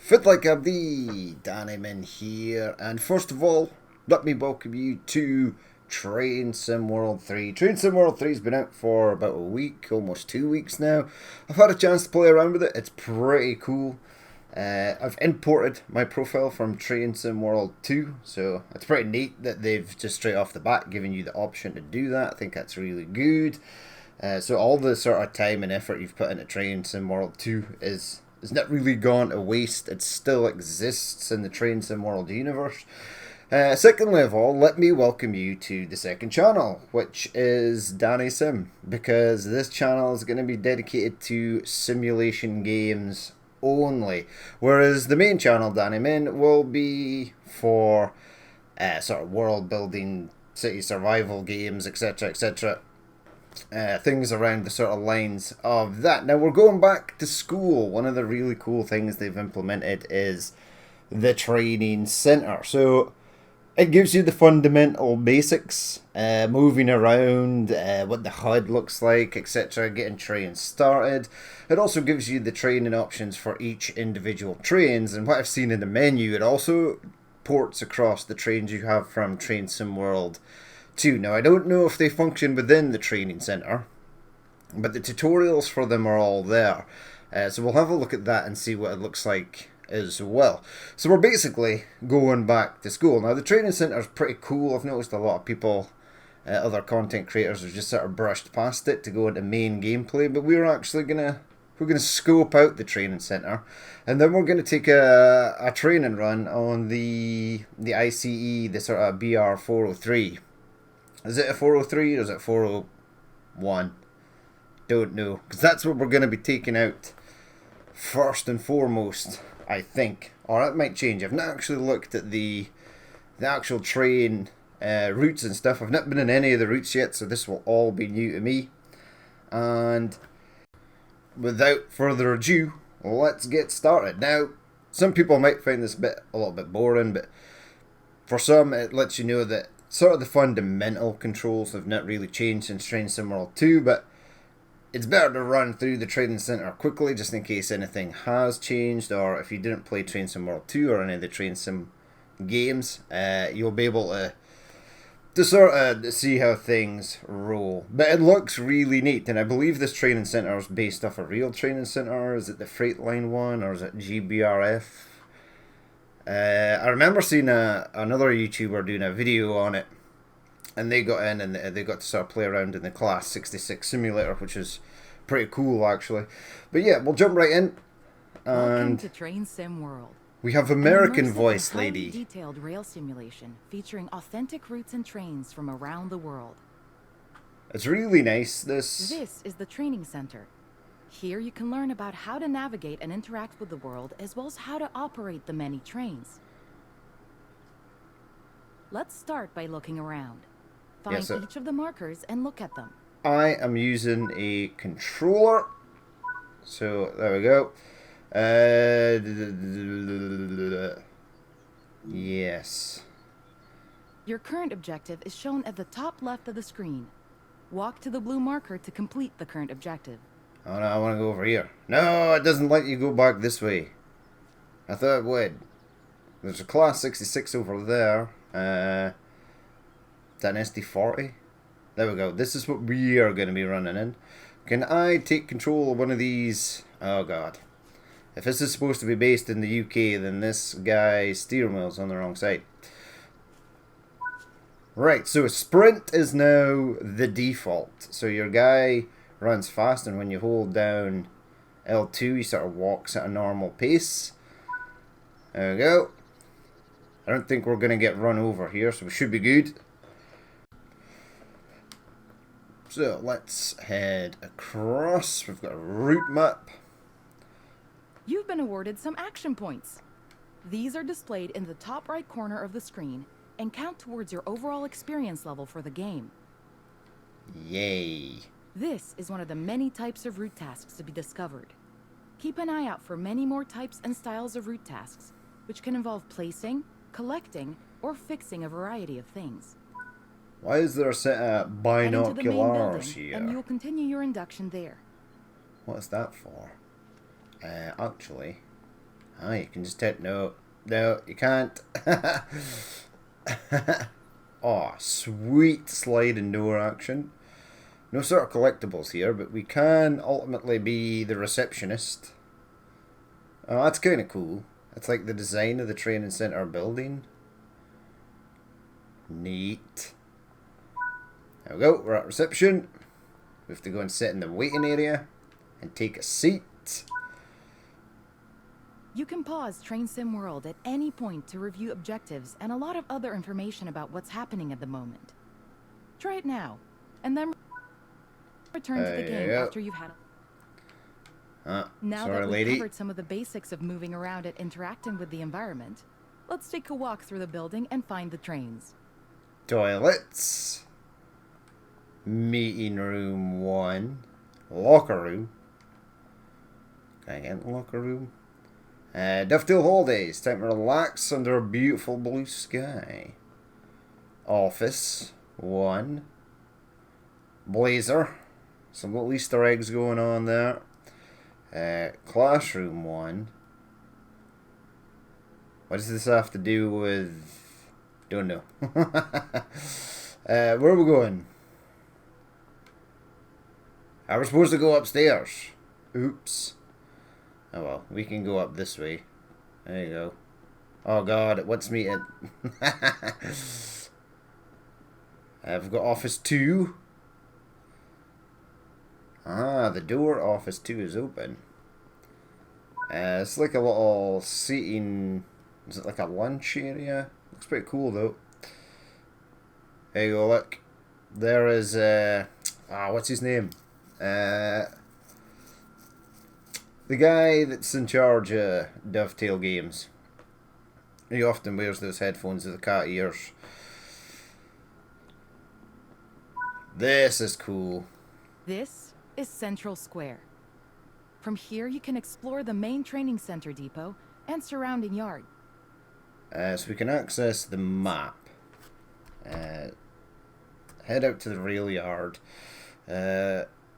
Fit like a bee, Danny Min here, and first of all, let me welcome you to Train Sim World 3. Train Sim World 3 has been out for about a week, almost 2 weeks now. I've had a chance to play around with it, it's pretty cool. I've imported my profile from Train Sim World 2, so it's pretty neat that they've just straight off the bat given you the option to do that. I think that's really good. So all the sort of time and effort you've put into Train Sim World 2 is not really gone to waste. It still exists in the Train Sim World universe. Secondly of all, let me welcome you to the second channel, which is Danny Sim, because this channel is going to be dedicated to simulation games only, whereas the main channel, Danny Min, will be for sort of world building, city survival games, etc., etc. Things around the sort of lines of that. Now we're going back to school. One of the really cool things they've implemented is the training center. So it gives you the fundamental basics, moving around, what the HUD looks like, etc., getting trains started. It also gives you the training options for each individual trains, and what I've seen in the menu, it also ports across the trains you have from Train Sim World 2. Now, I don't know if they function within the training center, but the tutorials for them are all there. So we'll have a look at that and see what it looks like as well. So we're basically going back to school. Now the training center is pretty cool. I've noticed a lot of people, other content creators, have just sort of brushed past it to go into main gameplay, but we're actually gonna scope out the training center, and then we're gonna take a training run on the ICE, the sort of BR 403. Is it a 403 or is it 401? Don't know, because that's what we're going to be taking out first and foremost, I think. Or it might change. I've not actually looked at the actual train routes and stuff. I've not been in any of the routes yet, so this will all be new to me. And without further ado, let's get started. Now, some people might find this a little bit boring, but for some it lets you know that sort of the fundamental controls have not really changed since Train Sim World 2, but it's better to run through the training center quickly just in case anything has changed, or if you didn't play Train Sim World 2 or any of the Train Sim games, you'll be able to sort of see how things roll. But it looks really neat, and I believe this training center is based off a real training center. Is it the Freightline one, or is it GBRF? I remember seeing another YouTuber doing a video on it, and they got in and they got to sort of play around in the Class 66 simulator, which is pretty cool actually. But yeah, we'll jump right in. Welcome And to Train Sim World. we have An American immersive voice and highly lady. detailed rail simulation featuring authentic routes and trains from around the world. It's really nice, this. This is the training center. Here you can learn about how to navigate and interact with the world, as well as how to operate the many trains. Let's start by looking around. Find Yes, each of the markers and look at them. I am using a controller. So there we go. Yes. Your current objective is shown at the top left of the screen. Walk to the blue marker to complete the current objective. Oh no, I want to go over here. No, it doesn't let you go back this way. I thought it would. There's a Class 66 over there. Is that an SD40? There we go. This is what we are going to be running in. Can I take control of one of these? Oh god. If this is supposed to be based in the UK, then this guy's steering wheel's on the wrong side. Right, so sprint is now the default. So your guy runs fast, and when you hold down L2, he sort of walks at a normal pace. There we go. I don't think we're going to get run over here, so we should be good. So let's head across. We've got a route map. You've been awarded some action points. These are displayed in the top right corner of the screen and count towards your overall experience level for the game. Yay. This is one of the many types of route tasks to be discovered. Keep an eye out for many more types and styles of route tasks, which can involve placing, collecting, or fixing a variety of things. Why is there a set of Head into the main binoculars building, here? and you'll continue your induction there. What is that for? Actually, Ah, you can just hit... No. No, you can't. Oh, sweet sliding door action. No sort of collectibles here, but we can ultimately be the receptionist. Oh, that's kind of cool. It's like the design of the training centre building. Neat. There we go, we're at reception. We have to go and sit in the waiting area and take a seat. You can pause Train Sim World at any point to review objectives and a lot of other information about what's happening at the moment. Try it now, and then return to the game after you've had Now sorry, that we've lady. covered some of the basics of moving around and interacting with the environment, let's take a walk through the building and find the trains. Toilets. Meeting room 1. Locker room. Can I get in the locker room? Dovetail Holidays. Time to relax under a beautiful blue sky. Office 1. Blazer. Some little Easter eggs going on there. Classroom 1. What does this have to do with... Don't know. Where are we going? I was supposed to go upstairs. Oops. Oh well, we can go up this way. There you go. Oh god, it wants me to... I've got office 2. Ah, the door office 2 is open. It's like a little seating... Is it like a lunch area? Looks pretty cool though. There you go, look. There is... what's his name? The guy that's in charge of Dovetail Games. He often wears those headphones with the cat ears. This is cool. This is Central Square. From here, you can explore the main training center depot and surrounding yard. So we can access the map. Head out to the rail yard.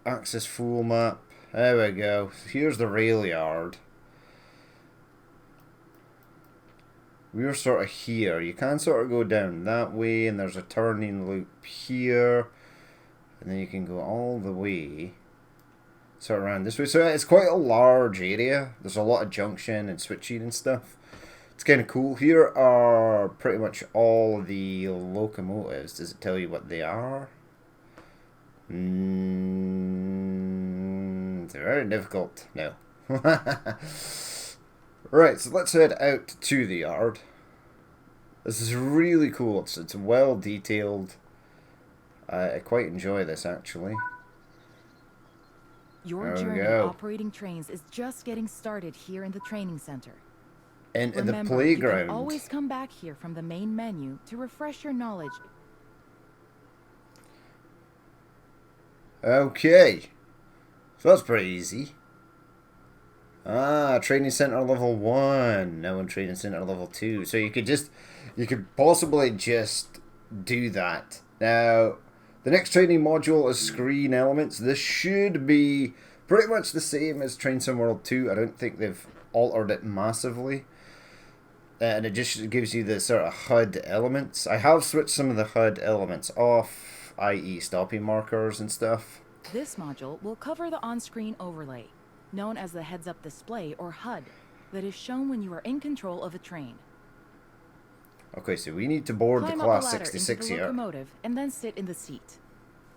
Access full map. There we go. So here's the rail yard. We're sort of here. You can sort of go down that way, and there's a turning loop here. And then you can go all the way sort of around this way. So it's quite a large area. There's a lot of junction and switching and stuff. It's kind of cool. Here are pretty much all the locomotives. Does it tell you what they are? It's very difficult. No. Right, so let's head out to the yard. This is really cool. It's well detailed. I quite enjoy this actually. Your journey operating trains is just getting started here in the training center. Into the Remember, playground. you can always come back here from the main menu to refresh your knowledge. Okay. So that's pretty easy. Training center level 1. Now in training center level 2. So you could possibly just do that. Now, the next training module is screen elements. This should be pretty much the same as Train Sim World 2. I don't think they've altered it massively. And it just gives you the sort of HUD elements. I have switched some of the HUD elements off, i.e. stopping markers and stuff. This module will cover the on-screen overlay, known as the heads-up display or HUD, that is shown when you are in control of a train. Okay, so we need to board the Class 66 into the here. Locomotive and then sit in the seat.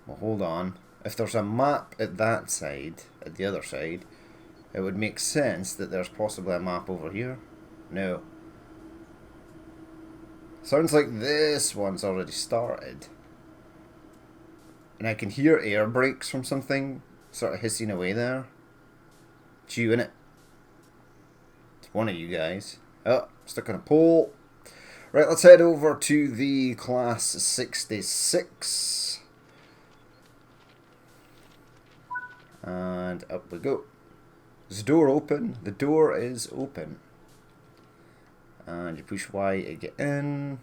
Well, hold on. If there's a map at that side, at the other side, it would make sense that there's possibly a map over here. No. Sounds like this one's already started. And I can hear air brakes from something sort of hissing away there. It's you, innit? It's one of you guys. Oh, stuck on a pole. Right, let's head over to the Class 66. And up we go. Is the door open? The door is open. And you push Y to get in.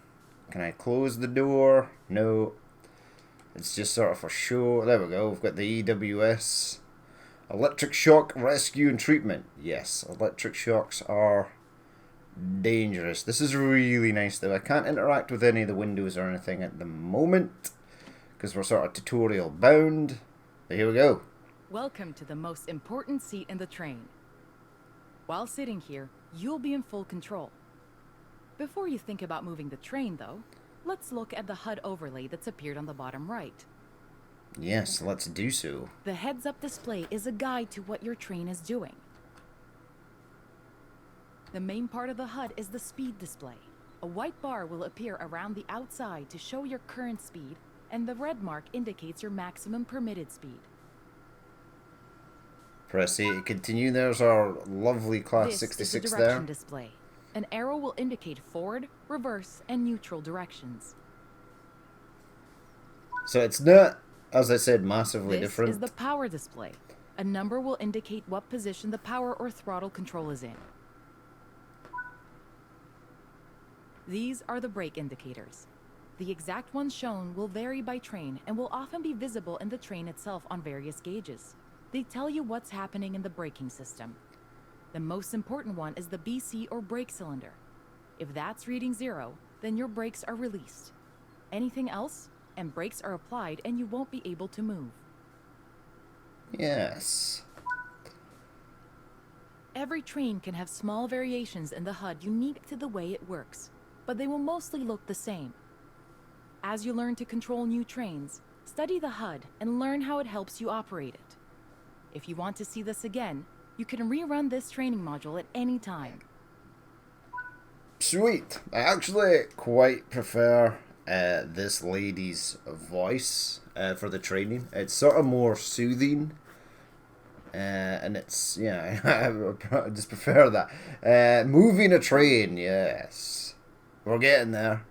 Can I close the door? No. It's just sort of for show. There we go. We've got the EWS. Electric shock rescue and treatment. Yes, electric shocks are dangerous. This is really nice though. I can't interact with any of the windows or anything at the moment because we're sort of tutorial bound. But here we go. Welcome to the most important seat in the train. While sitting here, you'll be in full control. Before you think about moving the train, though, let's look at the HUD overlay that's appeared on the bottom right. Yes, let's do so. The heads-up display is a guide to what your train is doing. The main part of the HUD is the speed display. A white bar will appear around the outside to show your current speed, and the red mark indicates your maximum permitted speed. Press A to continue. There's our lovely Class This 66 is the direction there. display. An arrow will indicate forward, reverse, and neutral directions. So it's not, as I said, massively This different. is the power display. A number will indicate what position the power or throttle control is in. These are the brake indicators. The exact ones shown will vary by train and will often be visible in the train itself on various gauges. They tell you what's happening in the braking system. The most important one is the BC or brake cylinder. If that's reading 0, then your brakes are released. Anything else, and brakes are applied and you won't be able to move. Yes. Every train can have small variations in the HUD unique to the way it works, but they will mostly look the same. As you learn to control new trains, study the HUD and learn how it helps you operate it. If you want to see this again, you can rerun this training module at any time. Sweet. I actually quite prefer this lady's voice for the training. It's sort of more soothing. And it's, yeah, I just prefer that. Moving a train, yes. We're getting there.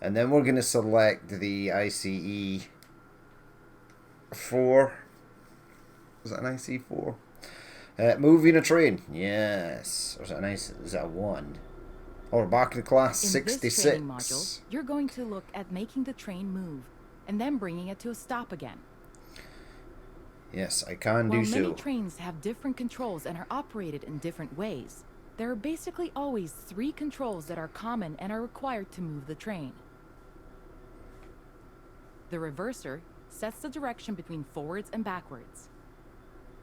And then we're going to select the ICE 4. Is that an ICE 4? Moving a train, yes. Or is that an ICE? Is that a 1? Oh, we're back to Class 66. In this training module, you're going to look at making the train move, and then bringing it to a stop again. Yes, I can While do so. many trains have different controls and are operated in different ways, there are basically always 3 controls that are common and are required to move the train. The reverser sets the direction between forwards and backwards.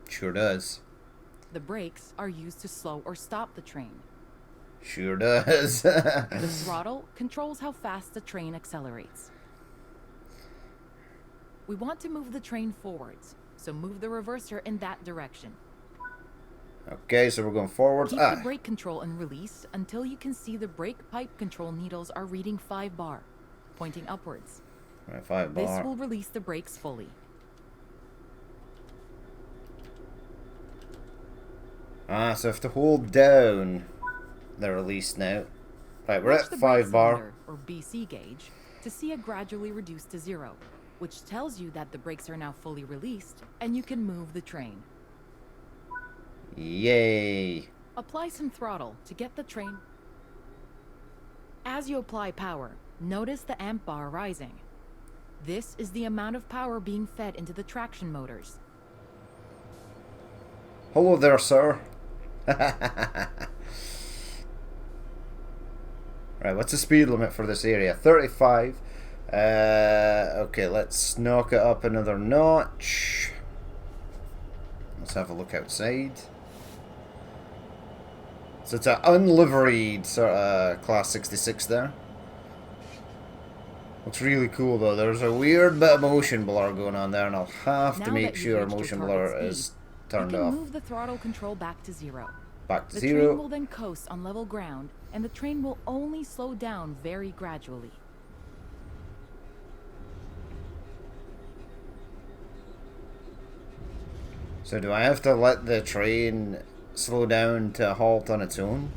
Sure does. The brakes are used to slow or stop the train. Sure does. The throttle controls how fast the train accelerates. We want to move the train forwards, so move the reverser in that direction. Okay, so we're going forwards. Keep the brake control and release until you can see the brake pipe control needles are reading 5 bar, pointing upwards. Right, 5 bar. This will release the brakes fully. So I have to hold down the release now. Right, we're Watch at the 5 brake bar. cylinder, or BC gauge, to see it gradually reduce to 0, which tells you that the brakes are now fully released and you can move the train. Yay. Apply some throttle to get the train. As you apply power, notice the amp bar rising. This is the amount of power being fed into the traction motors. Hello there, sir. Right, what's the speed limit for this area? 35. Okay, let's knock it up another notch. Let's have a look outside. So it's an unliveried sort of Class 66 there. Looks really cool though. There's a weird bit of motion blur going on there, and I'll have to Now make that you've sure reached your motion target blur speed, is You turned can off. move the throttle control back to 0. Back to The 0. train will then coast on level ground, and the train will only slow down very gradually. So do I have to let the train slow down to a halt on its own?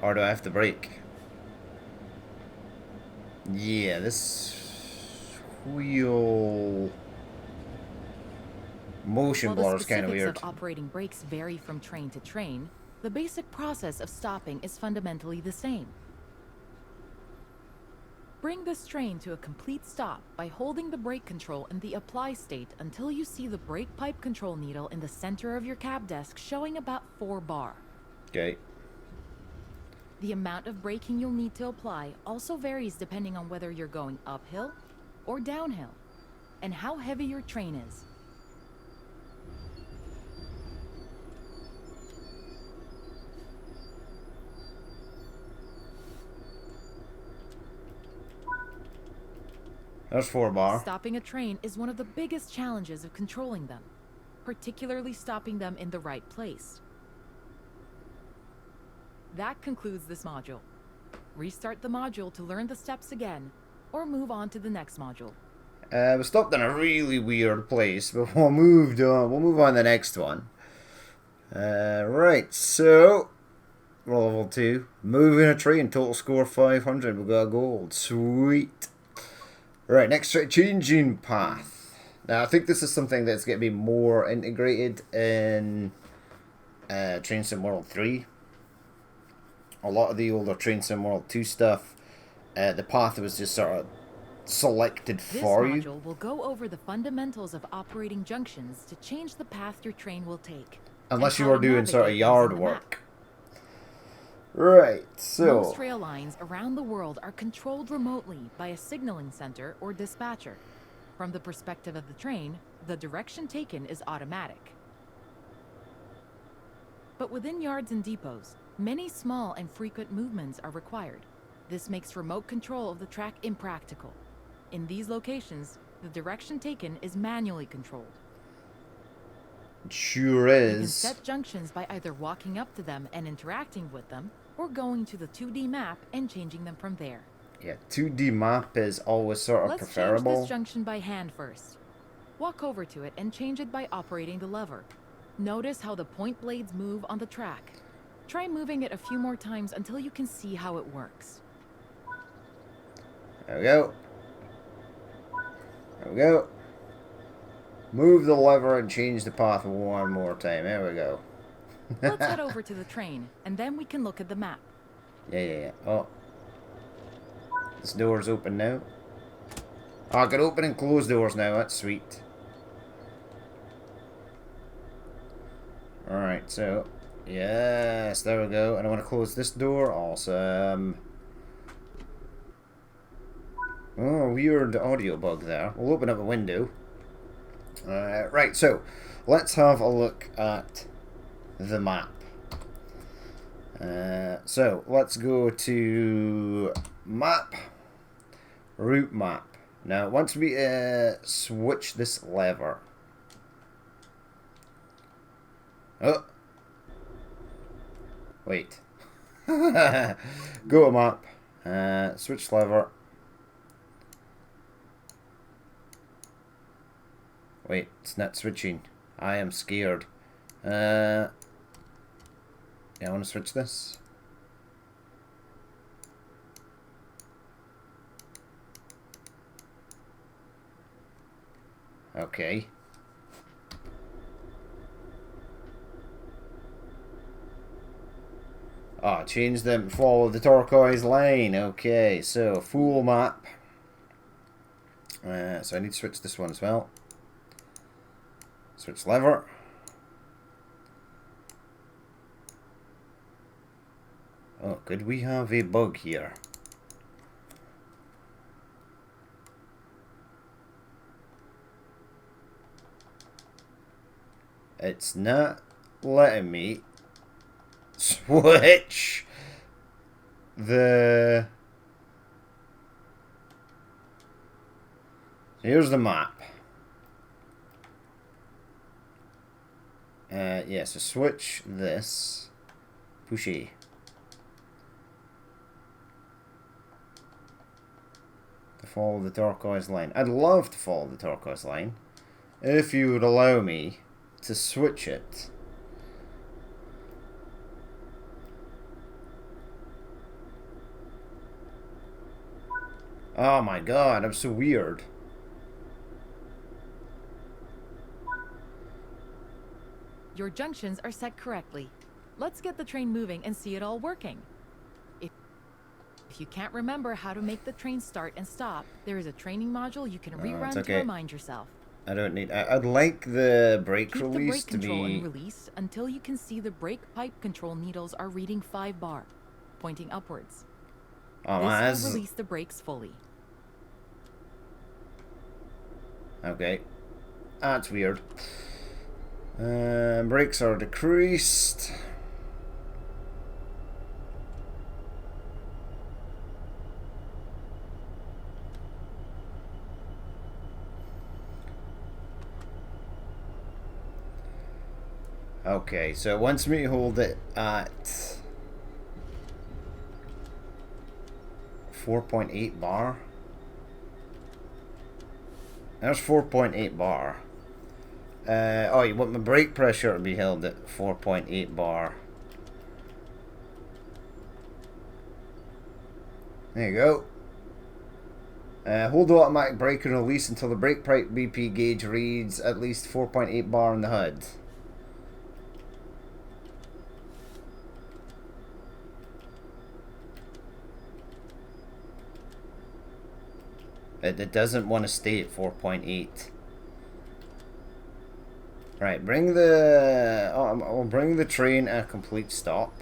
Or do I have to brake? Yeah, this wheel motion While blur the is kind of specifics weird. of operating brakes vary from train to train, the basic process of stopping is fundamentally the same. Bring this train to a complete stop by holding the brake control in the apply state until you see the brake pipe control needle in the center of your cab desk showing about 4 bar. Okay. The amount of braking you'll need to apply also varies depending on whether you're going uphill or downhill, and how heavy your train is. There's 4 bar. Stopping a train is one of the biggest challenges of controlling them, particularly stopping them in the right place. That concludes this module. Restart the module to learn the steps again, or move on to the next module. We stopped in a really weird place, but we'll move on. We'll move on to the next one. Right, so we're level 2. Moving a train, total score 500. We got a gold. Sweet. Right, next changing path. Now I think this is something that's going to be more integrated in Train Sim World 3. A lot of the older Train Sim World 2 stuff, the path was just sort of selected for you. This module will go over the fundamentals of operating junctions to change the path your train will take. Unless you are doing sort of yard work. Right, so... Most rail lines around the world are controlled remotely by a signaling center or dispatcher. From the perspective of the train, the direction taken is automatic. But within yards and depots, many small and frequent movements are required. This makes remote control of the track impractical. In these locations, the direction taken is manually controlled. It sure You can is. set junctions by either walking up to them and interacting with them, or going to the 2D map and changing them from there. Yeah, 2D map is always sort of Let's change preferable. this junction by hand first. Walk over to it and change it by operating the lever. Notice how the point blades move on the track. Try moving it a few more times until you can see how it works. There we go. There we go. Move the lever and change the path one more time. There we go. Let's head over to the train, and then we can look at the map. Yeah. Oh. This door's open now. Oh, I can open and close doors now. That's sweet. Alright, so... Yes, there we go. And I want to close this door. Awesome. Oh, weird audio bug there. We'll open up a window. Right, so let's have a look at the map. So let's go to map, route map. Now, once we switch this lever. Oh, wait. Go to map. Switch lever. Wait, it's not switching. I am scared. Yeah, I want to switch this. Okay. Oh, change them. Follow the turquoise line. Okay, so full map. So I need to switch this one as well. Switch lever. Oh, could we have a bug here? It's not letting me switch the... Here's the map. Yeah, so switch this. Push E. To follow the turquoise line. I'd love to follow the turquoise line if you would allow me to switch it. Oh my god, I'm so weird. Your junctions are set correctly. Let's get the train moving and see it all working. If If you can't remember how to make the train start and stop, there is a training module you can rerun okay. to remind yourself. I don't need... I'd like the brake Keep release the brake control to be... and release until you can see the brake pipe control needles are reading 5 bar, pointing upwards. Oh, This will release the brakes fully. Okay. That's weird. Brakes are decreased. Okay, so it wants me to hold it at 4.8 bar. There's 4.8 bar. Oh, you want my brake pressure to be held at 4.8 bar. There you go. Hold the automatic brake and release until the brake pipe BP gauge reads at least 4.8 bar on the HUD. It doesn't want to stay at 4.8. Right, bring the... I'll bring the train at a complete stop.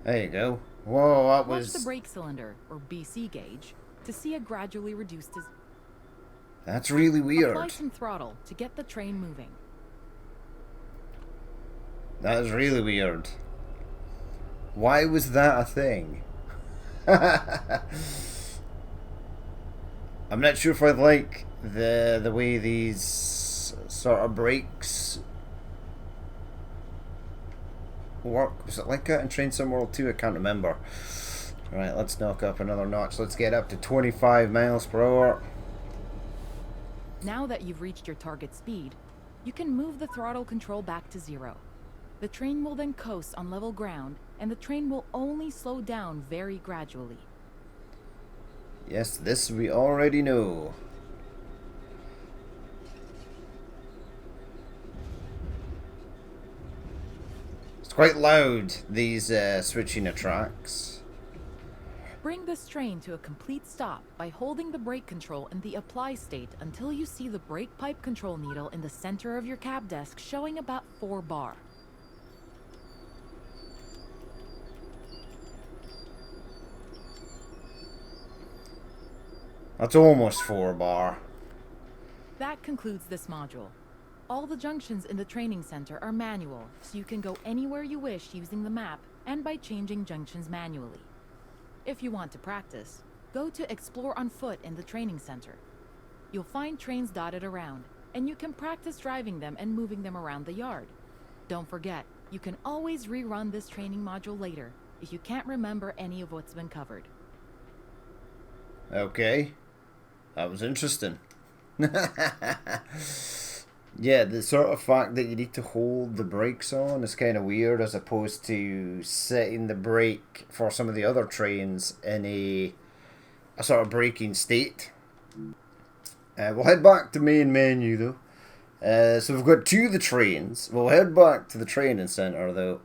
There you go. Whoa, that was... Watch the brake cylinder, or BC gauge, to see it gradually reduced as... That's really weird. Apply some throttle to get the train moving. That is really weird. Why was that a thing? I'm not sure if I like the way these sort of brakes work. Was it like that in Train Sim World 2? I can't remember. Alright, let's knock up another notch. Let's get up to 25 miles per hour. Now that you've reached your target speed, you can move the throttle control back to 0. The train will then coast on level ground, and the train will only slow down very gradually. Yes, this we already know. It's quite loud, these switching of tracks. Bring this train to a complete stop by holding the brake control in the apply state until you see the brake pipe control needle in the center of your cab desk showing about 4 bar. That's almost 4 bar. That concludes this module. All the junctions in the training center are manual, so you can go anywhere you wish using the map and by changing junctions manually. If you want to practice, go to Explore on Foot in the training center. You'll find trains dotted around, and you can practice driving them and moving them around the yard. Don't forget, you can always rerun this training module later if you can't remember any of what's been covered. Okay. That was interesting. Yeah, the sort of fact that you need to hold the brakes on is kind of weird, as opposed to setting the brake for some of the other trains in a sort of braking state. We'll head back to main menu though. So we've got 2 of the trains. We'll head back to the training centre though.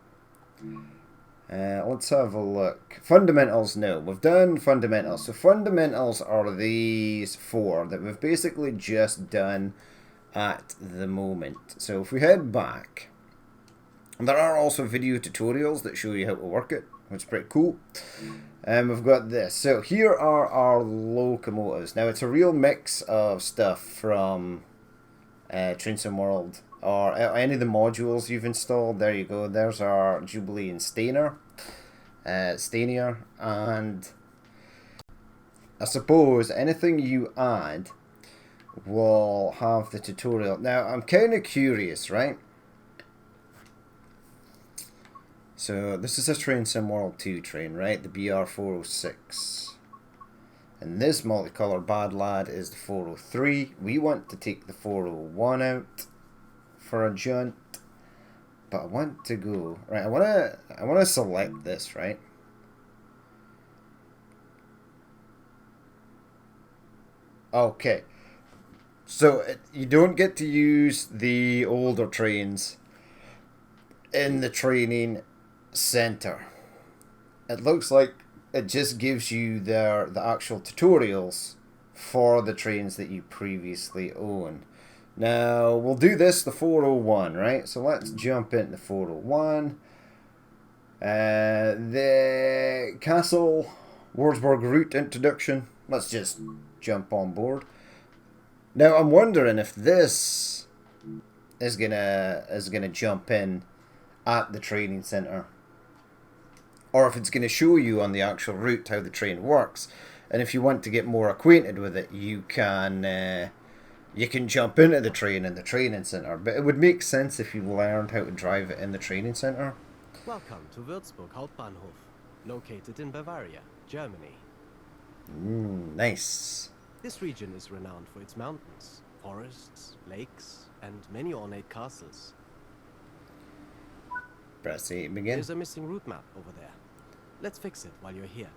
Let's have a look. Fundamentals, no. We've done fundamentals. So fundamentals are these 4 that we've basically just done at the moment. So if we head back, there are also video tutorials that show you how to work it, which is pretty cool. We've got this. So here are our locomotives. Now it's a real mix of stuff from Train Sim World, or any of the modules you've installed. There you go. There's our Jubilee and Stanier, and I suppose anything you add will have the tutorial. Now I'm kind of curious, right? So this is a Train Sim World 2 train, right? The BR406. And this multicolour bad lad is the 403. We want to take the 401 out for a jaunt. But I want to go... Right, I wanna select this, right? Okay. So you don't get to use the older trains in the training center. It looks like it just gives you the actual tutorials for the trains that you previously owned. Now, we'll do this the 401, right? So let's jump into the 401. The Castle Wurzburg route introduction. Let's just jump on board. Now, I'm wondering if this is gonna jump in at the training center, or if it's gonna show you on the actual route how the train works. And if you want to get more acquainted with it, you can jump into the train in the training center. But it would make sense if you learned how to drive it in the training center. Welcome to Würzburg Hauptbahnhof, located in Bavaria, Germany. Nice. This region is renowned for its mountains, forests, lakes, and many ornate castles. Press A to begin. There's a missing route map over there. Let's fix it while you're here.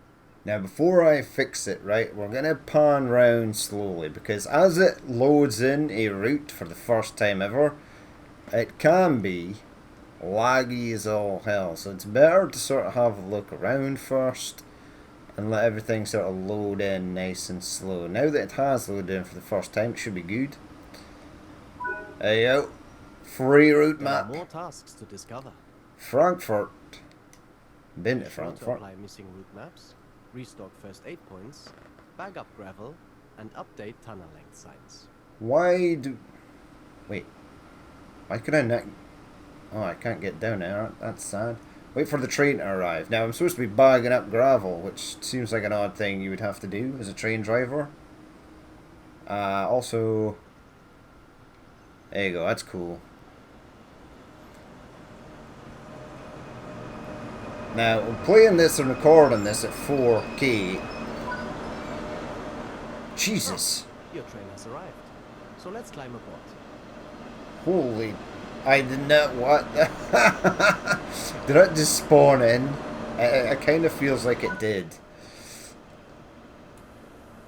Now, before I fix it, right, we're going to pan round slowly, because as it loads in a route for the first time ever, it can be laggy as all hell. So it's better to sort of have a look around first and let everything sort of load in nice and slow. Now that it has loaded in for the first time, it should be good. There you go. Free route map. There are more tasks to discover. Frankfurt. Been to Be sure to Frankfurt. apply missing route maps, restock first aid points, bag up gravel, and update tunnel length signs. Why do... Wait. Why could I not... Oh, I can't get down there. That's sad. Wait for the train to arrive. Now, I'm supposed to be bagging up gravel, which seems like an odd thing you would have to do as a train driver. Also... There you go. That's cool. Now, I'm playing this and recording this at 4K. Jesus. Your train has arrived, so let's climb aboard. Holy... I did not... What? Did it just spawn in? It kind of feels like it did.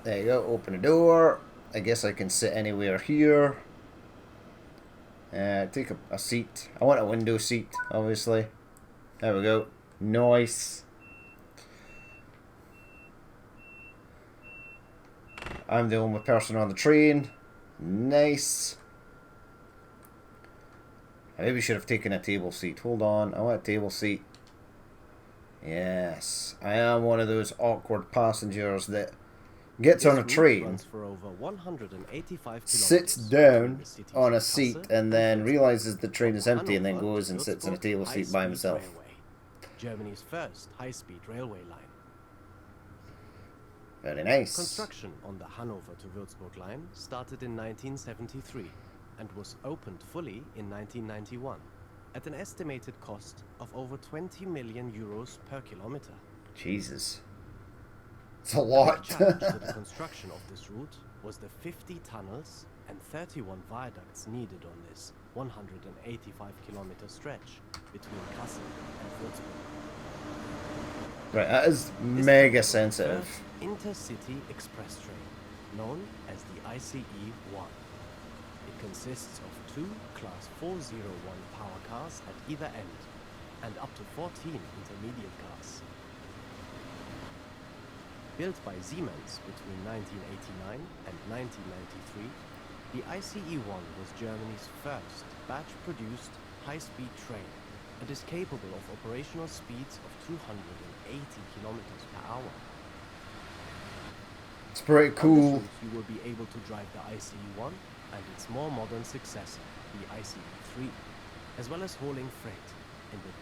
There you go. Open the door. I guess I can sit anywhere here. Take a seat. I want a window seat, obviously. There we go. Nice. I'm the only person on the train. Nice. I maybe should have taken a table seat. Hold on. I want a table seat. Yes. I am one of those awkward passengers that gets on a This route train, runs for over 185 sits kilometers down between the cities on a of seat, Kassel and then Würzburg. realizes the train is empty and then Hanover goes and sits in a Würzburg table seat by High-Speed himself. Railway, Germany's first high-speed railway line. Very nice. Construction on the Hanover to Würzburg line started in 1973 and was opened fully in 1991 at an estimated cost of over 20 million euros per kilometer. Jesus. It's a The lot. challenge to the construction of this route was the 50 tunnels and 31 viaducts needed on this 185-kilometer stretch between Kassel and Würzburg. Right, that is This mega is the sensitive. first intercity express train, known as the ICE-1. It consists of two Class 401 power cars at either end, and up to 14 intermediate cars. Built by Siemens between 1989 and 1993, the ICE-1 was Germany's first batch-produced high-speed train and is capable of operational speeds of 280 kilometers per hour. It's pretty On this cool. route, you will be able to drive the ICE-1 and its more modern successor, the ICE-3, as well as hauling freight in the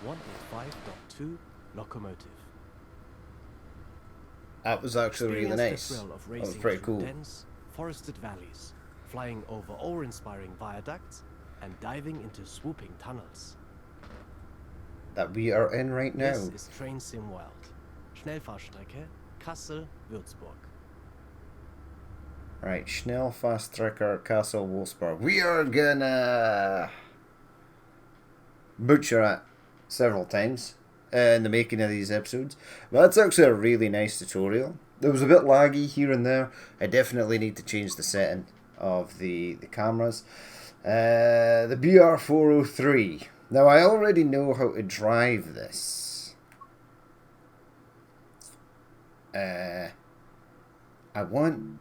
BR-185.2 locomotive. That was actually really Experience nice. the thrill of That was racing pretty through cool. dense, forested valleys, flying over awe-inspiring viaducts, and diving into swooping tunnels. That we are in right now. This is Train Sim World. Schnellfahrstrecke Kassel-Würzburg. Right, Schnellfahrstrecke Castle Wolfsburg. We are gonna butcher it several times in the making of these episodes. But that's actually a really nice tutorial. It was a bit laggy here and there. I definitely need to change the setting. of the cameras. The BR403. Now, I already know how to drive this. I want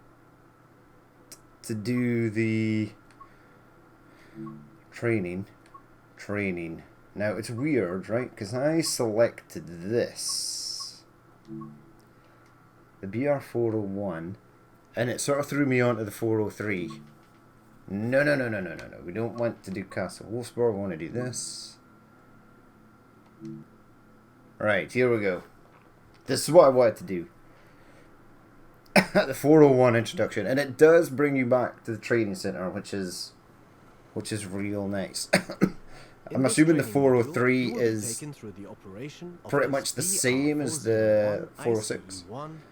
to do the training. Now, it's weird, right? Because I selected this. The BR401. And it sort of threw me onto the 403. No. We don't want to do Castle Wolfsburg. We want to do this. Right, here we go. This is what I wanted to do. The 401 introduction. And it does bring you back to the training center, which is real nice. I'm assuming the 403 is pretty much the same as the 406.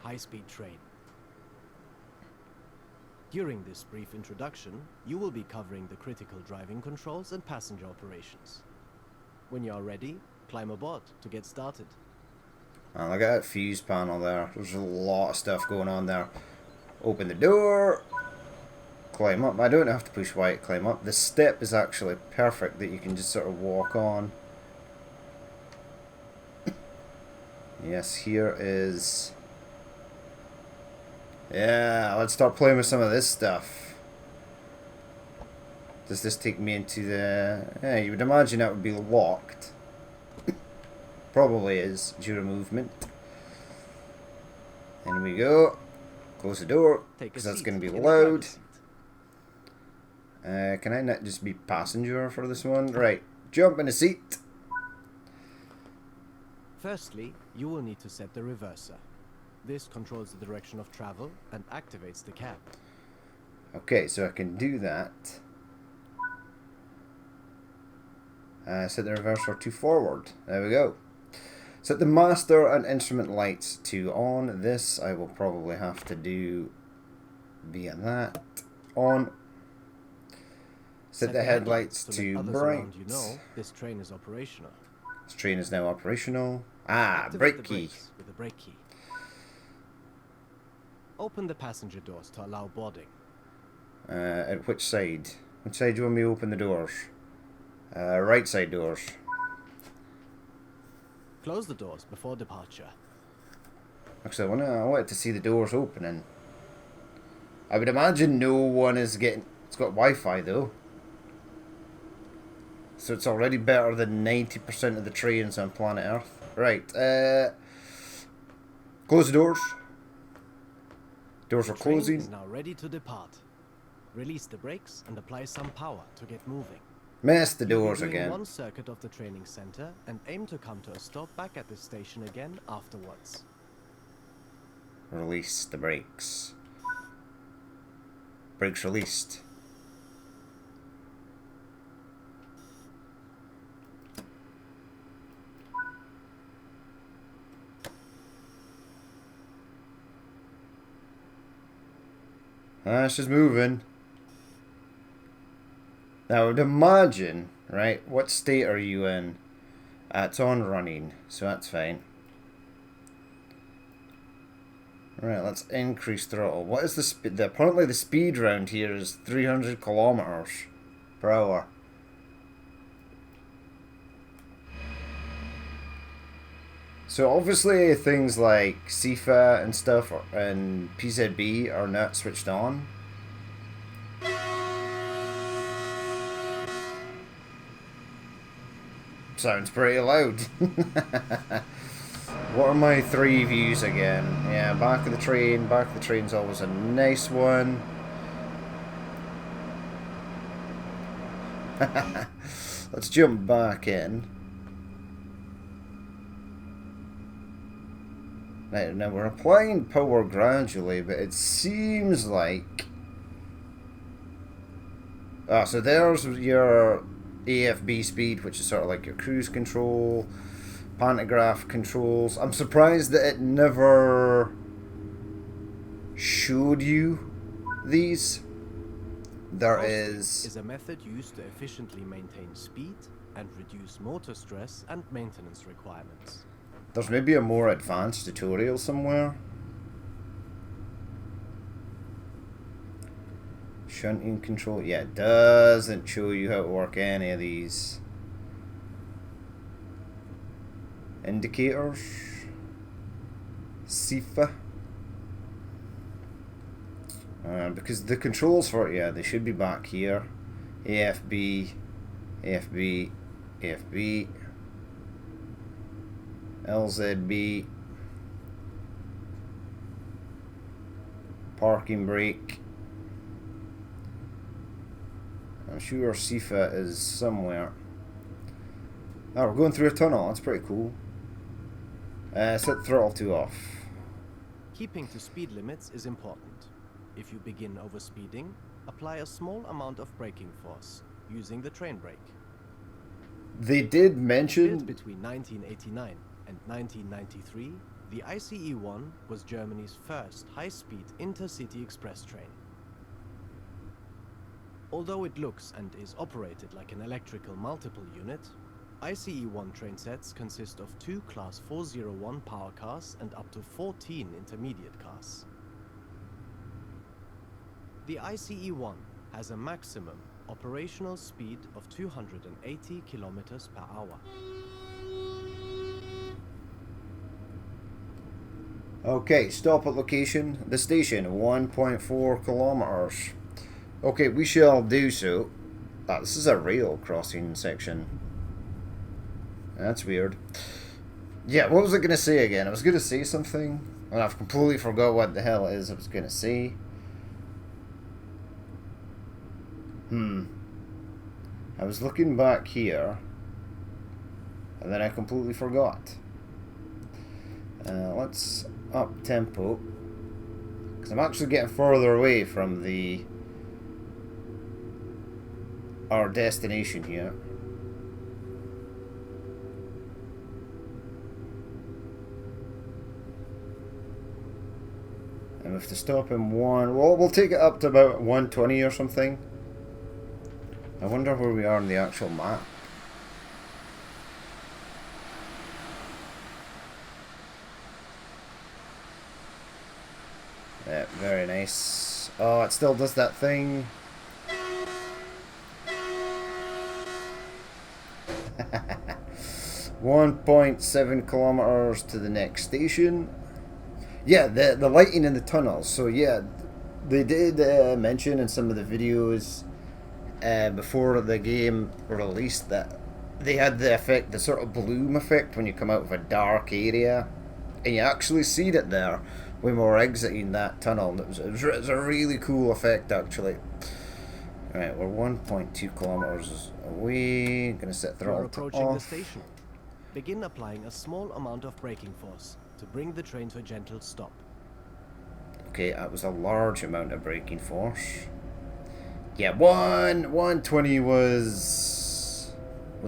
High-speed train. During this brief introduction, you will be covering the critical driving controls and passenger operations. When you are ready, climb aboard to get started. Oh, look at that fuse panel there. There's a lot of stuff going on there. Open the door. Climb up. I don't have to push Y to climb up. The step is actually perfect that you can just sort of walk on. Yes, here is... Yeah, let's start playing with some of this stuff. Does this take me into the... Yeah, you would imagine that would be locked. Probably is during movement. In we go. Close the door, because that's going to be loud. Can I not just be passenger for this one? Right, jump in the seat. Firstly, you will need to set the reverser. This controls the direction of travel and activates the cab. Okay, so I can do that. Set the reverser to forward. There we go. Set the master and instrument lights to on. This I will probably have to do via that. On. Set the headlights to bright. You know, this train is operational. This train is now operational. Ah, Activate brake the key. brakes with the brake key. Open the passenger doors to allow boarding. At which side? Which side do you want me to open the doors? Right side doors. Close the doors before departure. Actually, I wanted to see the doors opening. I would imagine no one is getting... It's got Wi-Fi though. So it's already better than 90% of the trains on planet Earth. Right, close the doors. Doors are closing. The train is now ready to depart. Release the brakes and apply some power to get moving. Mess the You'll be doors doing again. one circuit of the training center and aim to come to a stop back at the station again afterwards. Release the brakes. Brakes released. Ah, it's just moving. Now, I would imagine, right, what state are you in? It's on running, so that's fine. Right, let's increase throttle. What is the speed? Apparently the speed round here is 300 kilometers per hour. So obviously things like CIFA and stuff and PZB are not switched on. Sounds pretty loud. What are my 3 views again? Yeah, back of the train. Back of the train's always a nice one. Let's jump back in. Now we're applying power gradually, but it seems like... Ah, so there's your AFB speed, which is sort of like your cruise control, pantograph controls. I'm surprised that it never showed you these. There is a method used to efficiently maintain speed and reduce motor stress and maintenance requirements. There's maybe a more advanced tutorial somewhere. Shunting control. Yeah, it doesn't show you how to work any of these indicators. SIFA. Because the controls for it, yeah, they should be back here. AFB, AFB, AFB, LZB, parking brake. I'm sure SIFA is somewhere. Oh, we're going through a tunnel. That's pretty cool. Set throttle 2 off. Keeping to speed limits is important. If you begin overspeeding, apply a small amount of braking force using the train brake. They did mention... Built between 1989 and 1993, the ICE-1 was Germany's first high-speed intercity express train. Although it looks and is operated like an electrical multiple unit, ICE-1 train sets consist of 2 Class 401 power cars and up to 14 intermediate cars. The ICE-1 has a maximum operational speed of 280 kilometers per hour. Okay, stop at location. The station, 1.4 kilometers. Okay, we shall do so. Ah, this is a rail crossing section. That's weird. Yeah, what was I going to say again? I was going to say something, and I've completely forgot what the hell it is I was going to say. I was looking back here, and then I completely forgot. Let's up tempo, because I'm actually getting further away from our destination here. And we have to stop in one. Well, we'll take it up to about 120 or something. I wonder where we are on the actual map. Yeah, very nice. Oh, it still does that thing. 1.7 kilometers to the next station. Yeah, the lighting in the tunnels. So yeah, they did mention in some of the videos before the game released that they had the effect, the sort of bloom effect when you come out of a dark area, and you actually see it there when we were exiting that tunnel. It was a really cool effect actually. Alright, we're 1.2 kilometers away. Gonna set throttle You're approaching off. the station. Begin applying a small amount of braking force to bring the train to a gentle stop. Okay, that was a large amount of braking force. Yeah, 120 was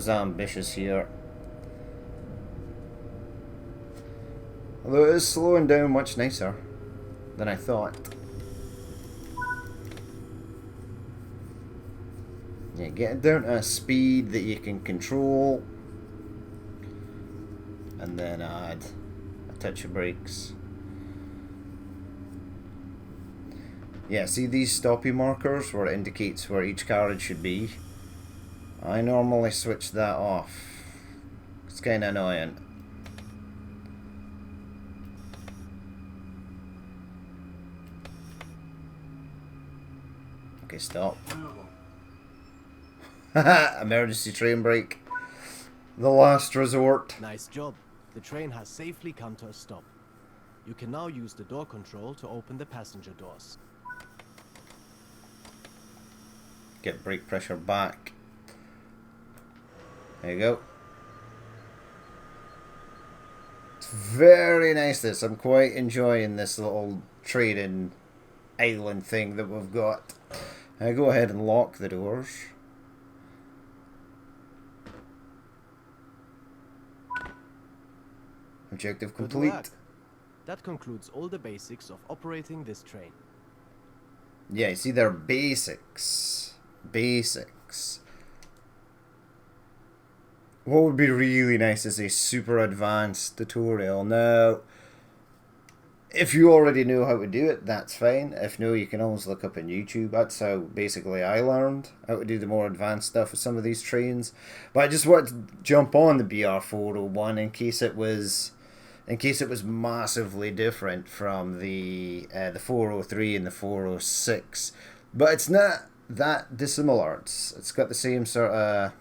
ambitious here. Although it is slowing down much nicer than I thought. Yeah, getting down to a speed that you can control, and then add a touch of brakes. Yeah, see these stoppy markers where it indicates where each carriage should be? I normally switch that off. It's kinda annoying. Okay, stop. Emergency train brake. The last resort. Nice job. The train has safely come to a stop. You can now use the door control to open the passenger doors. Get brake pressure back. There you go. It's very nice this. I'm quite enjoying this little trading island thing that we've got. I go ahead and lock the doors. Objective Good complete. work. That concludes all the basics of operating this train. Yeah, you see, they're basics. Basics. What would be really nice is a super advanced tutorial. Now, if you already know how to do it, that's fine. If no, you can always look up on YouTube. That's how basically I learned how to do the more advanced stuff with some of these trains. But I just wanted to jump on the BR401 in case it was massively different from the 403 and the 406. But it's not that dissimilar. It's got the same sort of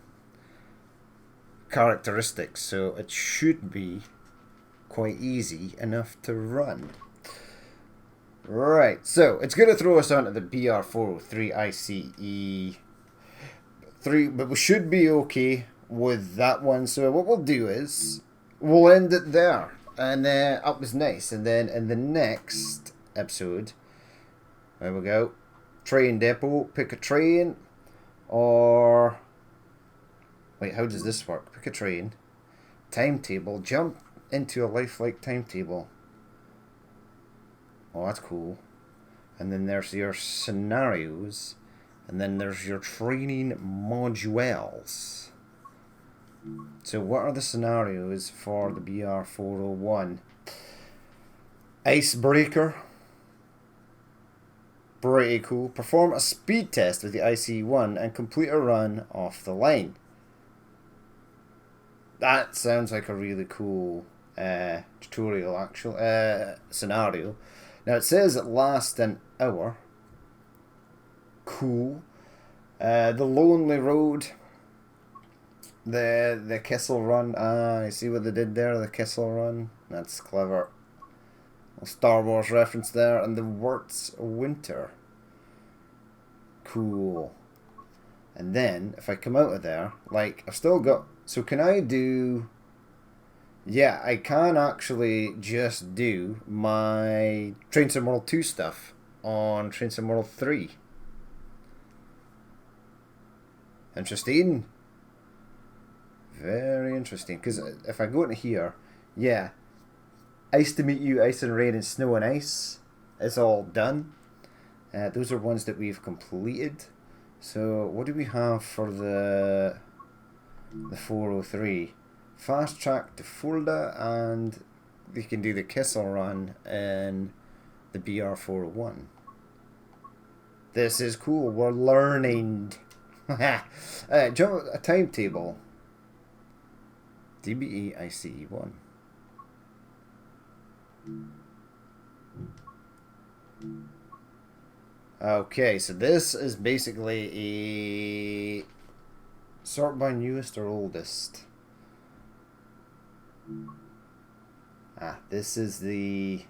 characteristics, so it should be quite easy enough to run. Right, so it's going to throw us onto the BR403 ICE 3, but we should be okay with that one. So what we'll do is we'll end it there, and that was nice. And then in the next episode, there we go, train depot, pick a train, or wait, how does this work? Pick a train, timetable, jump into a lifelike timetable. Oh, that's cool. And then there's your scenarios, and then there's your training modules. So what are the scenarios for the BR401? Icebreaker. Pretty cool. Perform a speed test with the ICE-1 and complete a run off the line. That sounds like a really cool tutorial, actual scenario. Now it says it lasts an hour. Cool. The Lonely Road. The Kessel Run. I see what they did there. The Kessel Run. That's clever. A Star Wars reference there. And the Wirtz Winter. Cool. And then if I come out of there, like I've still got. So can I do? Yeah, I can actually just do my Train Sim World 2 stuff on Train Sim World 3. Interesting. Very interesting. Because if I go into here, yeah, Ice to Meet You, Ice and Rain, and Snow and Ice is all done. Those are ones that we've completed. So what do we have for the 403? Fast track to Fulda, and you can do the Kessel Run in the BR401. This is cool. We're learning. Jump a timetable. DBE ICE-1. Okay, so this is basically a sort by newest or oldest. This is the...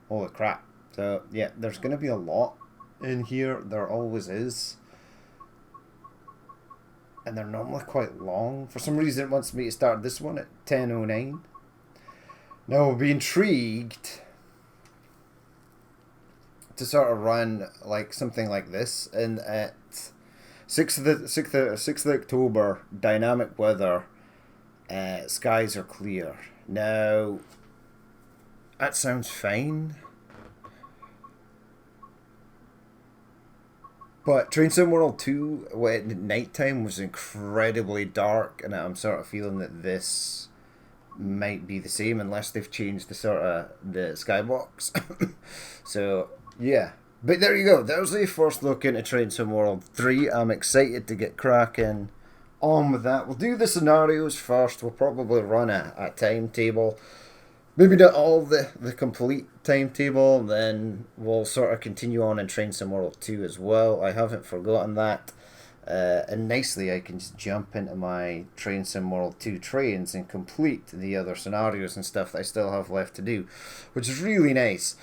Holy crap. So, yeah, there's going to be a lot in here. There always is. And they're normally quite long. For some reason it wants me to start this one at 10:09. Now, I'll be intrigued to sort of run like something like this. And at 6th of October, dynamic weather, skies are clear. Now, that sounds fine. But Train Sim World 2, when at nighttime, was incredibly dark, and I'm sort of feeling that this might be the same, unless they've changed the sort of the skybox. So, yeah. But there you go. There's the first look into Train Sim World 3. I'm excited to get cracking on with that. We'll do the scenarios first. We'll probably run a timetable. Maybe not all the complete timetable, then we'll sort of continue on in Train Sim World 2 as well. I haven't forgotten that. And nicely I can just jump into my Train Sim World 2 trains and complete the other scenarios and stuff that I still have left to do, which is really nice.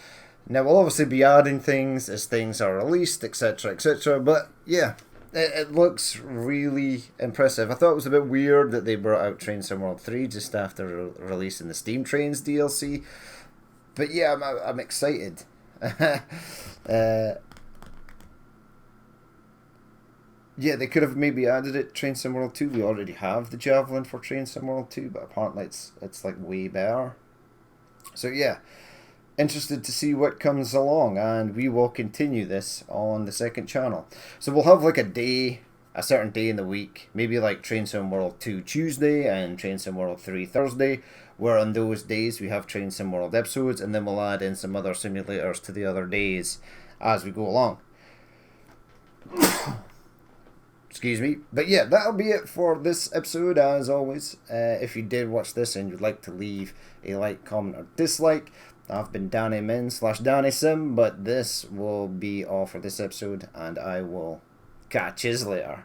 Now we'll obviously be adding things as things are released, etc, etc, but yeah, it looks really impressive. I thought it was a bit weird that they brought out Train Sim World 3 just after releasing the Steam Trains DLC. But yeah, I'm excited. Yeah, they could have maybe added it Train Sim World 2. We already have the Javelin for Train Sim World 2, but apparently it's like way better. So yeah, interested to see what comes along, and we will continue this on the second channel. So we'll have like a day a certain day in the week, maybe like Train Sim World 2 Tuesday and Train Sim World 3 Thursday, where on those days we have Train Sim World episodes, and then we'll add in some other simulators to the other days as we go along. Excuse me. But yeah, that'll be it for this episode, as always. If you did watch this and you'd like to leave a like, comment, or dislike, I've been Danny Min / Danny Sim, but this will be all for this episode, and I will catch you later.